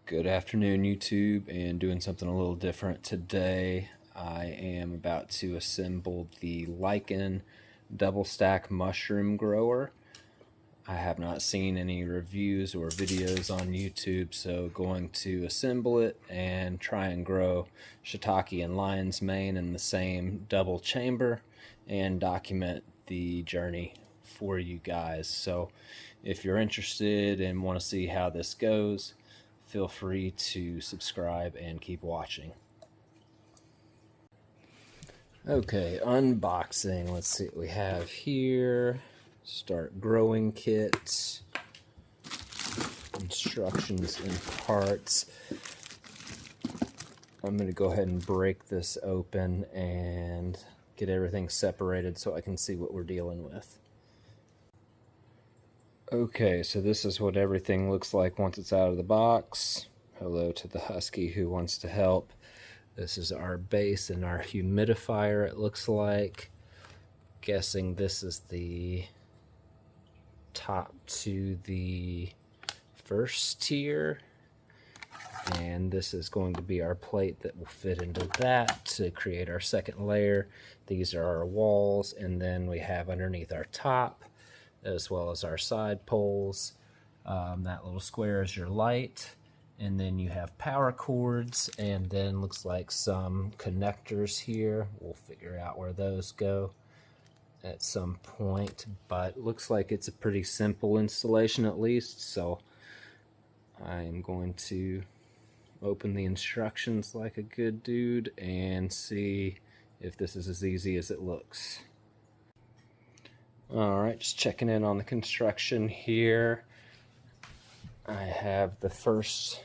Good afternoon, YouTube, and doing something a little different today. I am about to assemble the Lykyn double stack mushroom grower. I have not seen any reviews or videos on YouTube, so going to assemble it and try and grow shiitake and lion's mane in the same double chamber and document the journey for you guys. So if you're interested and want to see how this goes, feel free to subscribe and keep watching. Okay, unboxing. Let's see what we have here. Start growing kit. Instructions and parts. I'm going to go ahead and break this open and get everything separated so I can see what we're dealing with. Okay, so this is what everything looks like once it's out of the box. Hello to the husky who wants to help. This is our base and our humidifier, it looks like. Guessing this is the top to the first tier. And this is going to be our plate that will fit into that to create our second layer. These are our walls, and then we have underneath our top, as well as our side poles. That little square is your light, and then you have power cords, and then looks like some connectors here. We'll figure out where those go at some point, but looks like it's a pretty simple installation at least, so I'm going to open the instructions like a good dude and see if this is as easy as it looks. Alright, just checking in on the construction here. I have the first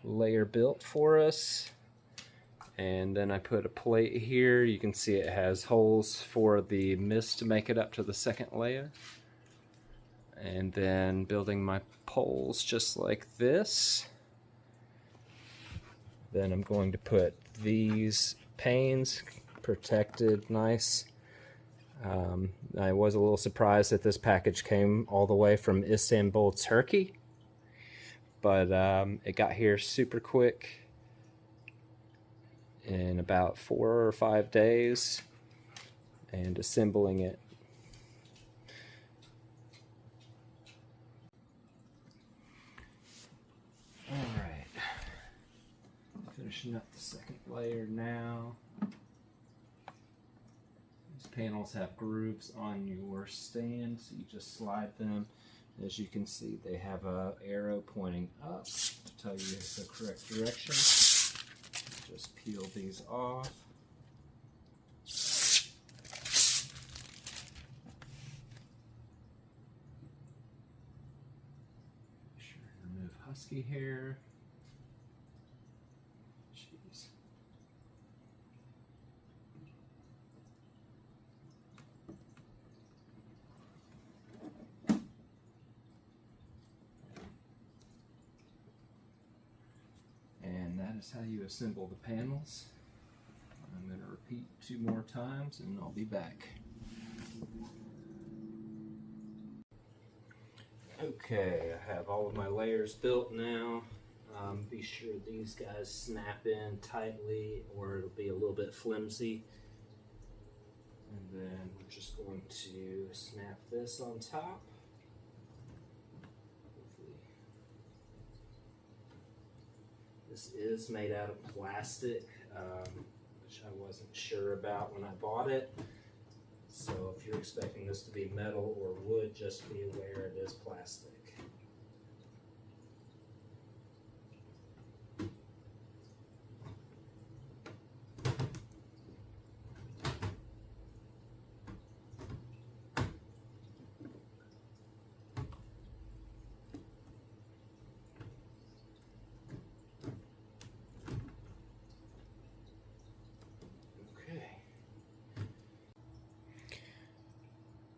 layer built for us, and then I put a plate here. You can see it has holes for the mist to make it up to the second layer. And then building my poles just like this. Then I'm going to put these panes protected nice. I was a little surprised that this package came all the way from Istanbul, Turkey, but it got here super quick in about 4 or 5 days, and assembling it. Alright, finishing up the second layer now. Panels have grooves on your stand, so you just slide them. As you can see, they have an arrow pointing up to tell you the correct direction. Just peel these off. Make sure to remove husky hair. Jeez. That is how you assemble the panels. I'm going to repeat 2 more times and I'll be back. Okay, I have all of my layers built now. Be sure these guys snap in tightly or it'll be a little bit flimsy. And then we're just going to snap this on top. This is made out of plastic, which I wasn't sure about when I bought it. So if you're expecting this to be metal or wood, just be aware it is plastic.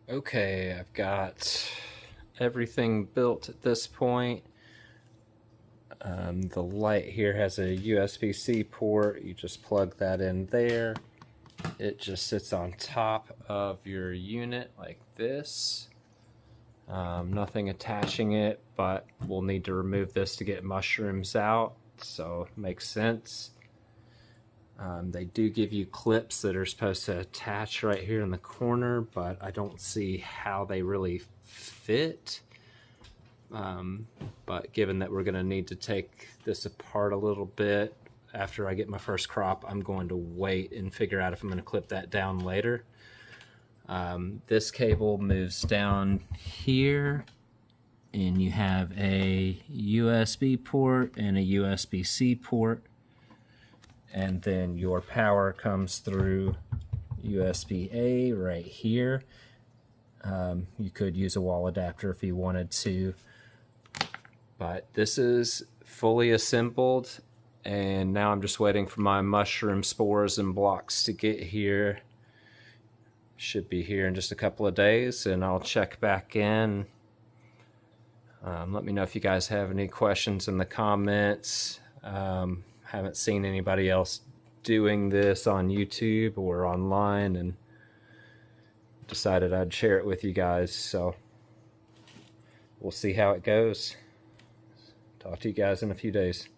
Okay, I've got everything built at this point. The light here has a USB-C port. You just plug that in there. It just sits on top of your unit like this. Nothing attaching it, but we'll need to remove this to get mushrooms out, so it makes sense. They do give you clips that are supposed to attach right here in the corner, but I don't see how they really fit. But given that we're going to need to take this apart a little bit after I get my first crop, I'm going to wait and figure out if I'm going to clip that down later. This cable moves down here, and you have a USB port and a USB-C port, and then your power comes through USB-A right here. You could use a wall adapter if you wanted to, but this is fully assembled, and now I'm just waiting for my mushroom spores and blocks to get here. Should be here in just a couple of days, and I'll check back in. Let me know if you guys have any questions in the comments. Haven't seen anybody else doing this on YouTube or online, and decided I'd share it with you guys, so we'll see how it goes. Talk to you guys in a few days.